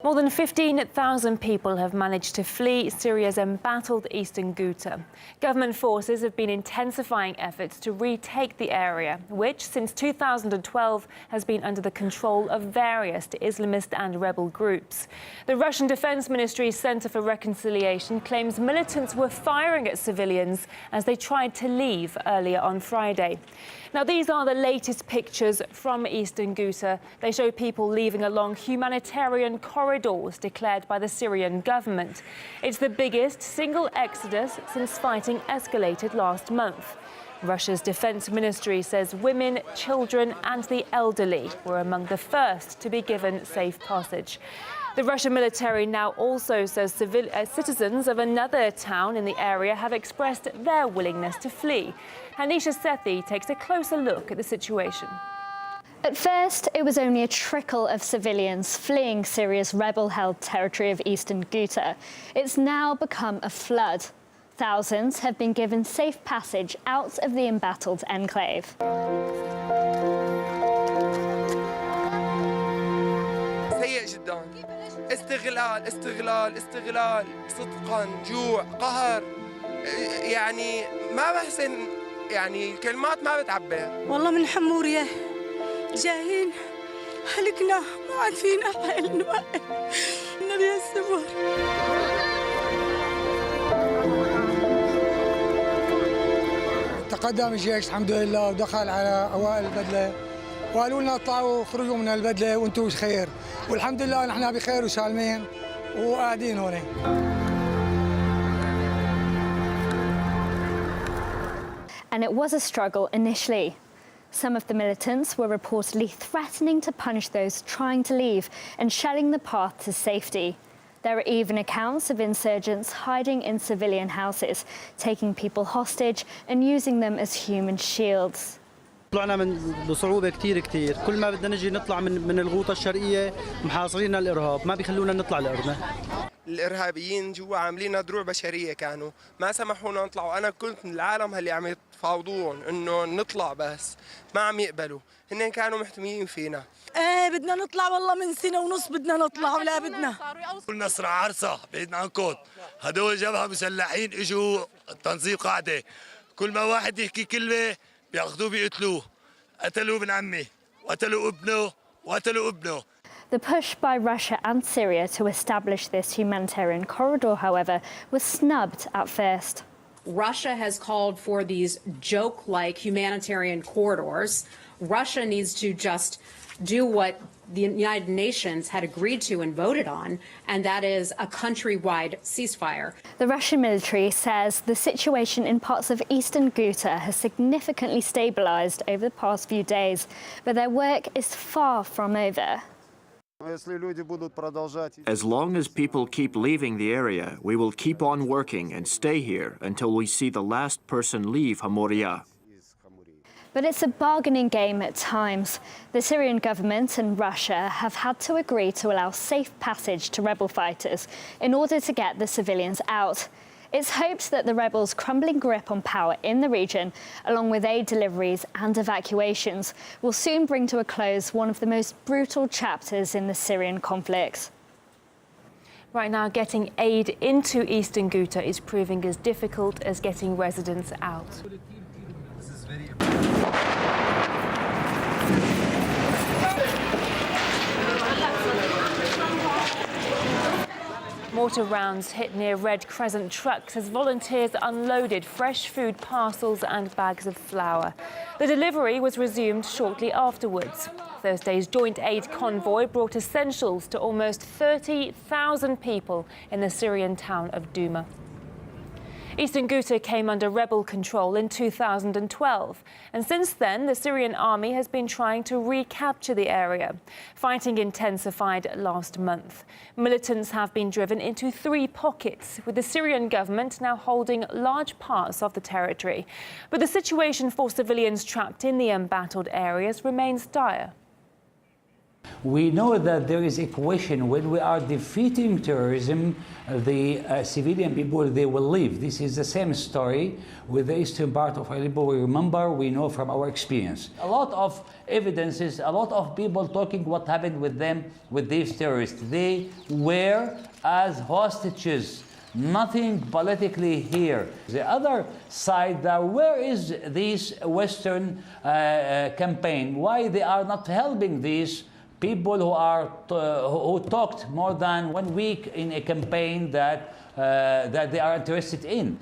More than 15,000 people have managed to flee Syria's embattled eastern Ghouta. Government forces have been intensifying efforts to retake the area, which since 2012 has been under the control of various Islamist and rebel groups. The Russian Defense Ministry's Center for Reconciliation claims militants were firing at civilians as they tried to leave earlier on Friday. Now, these are the latest pictures from eastern Ghouta. They show people leaving along humanitarian corridors declared by the Syrian government. It's the biggest single exodus since fighting escalated last month. Russia's defense ministry says women, children and the elderly were among the first to be given safe passage. The Russian military now also says citizens of another town in the area have expressed their willingness to flee. Hanisha Sethi takes a closer look at the situation. At first, it was only a trickle of civilians fleeing Syria's rebel-held territory of eastern Ghouta. It's now become a flood. Thousands have been given safe passage out of the embattled enclave. استغلال استغلال استغلال صدقا جوع قهر يعني ما بحسن يعني كلمات ما بتعبر والله من حمورية جايين هلكنا ما عاد فينا حيل النبي الصبر تقدم الجيش الحمد لله ودخل على اوائل البدله وقالوا لنا اطلعوا اخرجوا من البدله وانتم بخير والحمد لله نحن بخير وسالمين وقاعدين هون. And it was a struggle initially. Some of the militants were reportedly threatening to punish those trying to leave and shelling the path to safety. There are even accounts of insurgents hiding in civilian houses, taking people hostage and using them as human shields. طلعنا بصعوبة كثير كل ما بدنا نجي نطلع من الغوطة الشرقية محاصرين الإرهاب ما بيخلونا نطلع الأرض. الإرهابيين جوا عاملين دروع بشرية كانوا ما سمحونا نطلع وأنا كنت من العالم اللي عم يتفاوضون إنه نطلع بس ما عم يقبلوا هن كانوا محتميين فينا. بدنا نطلع والله من سنة ونص بدنا نطلع ولا بدنا. قلنا صراع عرصة بعيد عنكم هدول جبهة مسلحين إجوا تنظيم قاعدة كل ما واحد يحكي كلمة بياخذوه بيقتلوه قتلوا ابن عمي وقتلوا ابنه وقتلوا ابنه. The push by Russia and Syria to establish this humanitarian corridor, however, was snubbed at first. Russia has called for these joke-like humanitarian corridors. Russia needs to just do what the United Nations had agreed to and voted on, and that is a countrywide ceasefire. The Russian military says the situation in parts of eastern Ghouta has significantly stabilized over the past few days, but their work is far from over. As long as people keep leaving the area, we will keep on working and stay here until we see the last person leave Hamoria. But it's a bargaining game at times. The Syrian government and Russia have had to agree to allow safe passage to rebel fighters in order to get the civilians out. It's hoped that the rebels' crumbling grip on power in the region, along with aid deliveries and evacuations, will soon bring to a close one of the most brutal chapters in the Syrian conflict. Right now, getting aid into eastern Ghouta is proving as difficult as getting residents out. Mortar rounds hit near Red Crescent trucks as volunteers unloaded fresh food parcels and bags of flour. The delivery was resumed shortly afterwards. Thursday's joint aid convoy brought essentials to almost 30,000 people in the Syrian town of Douma. Eastern Ghouta came under rebel control in 2012, and since then the Syrian army has been trying to recapture the area. Fighting intensified last month. Militants have been driven into 3 pockets, with the Syrian government now holding large parts of the territory. But the situation for civilians trapped in the embattled areas remains dire. We know that there is equation when we are defeating terrorism, the civilian people, they will leave. This is the same story with the eastern part of Aleppo. We remember, we know from our experience. A lot of evidences, a lot of people talking what happened with them, with these terrorists. They were as hostages. Nothing politically here. The other side, where is this Western campaign? Why they are not helping these people who talked more than 1 week in a campaign that they are interested in?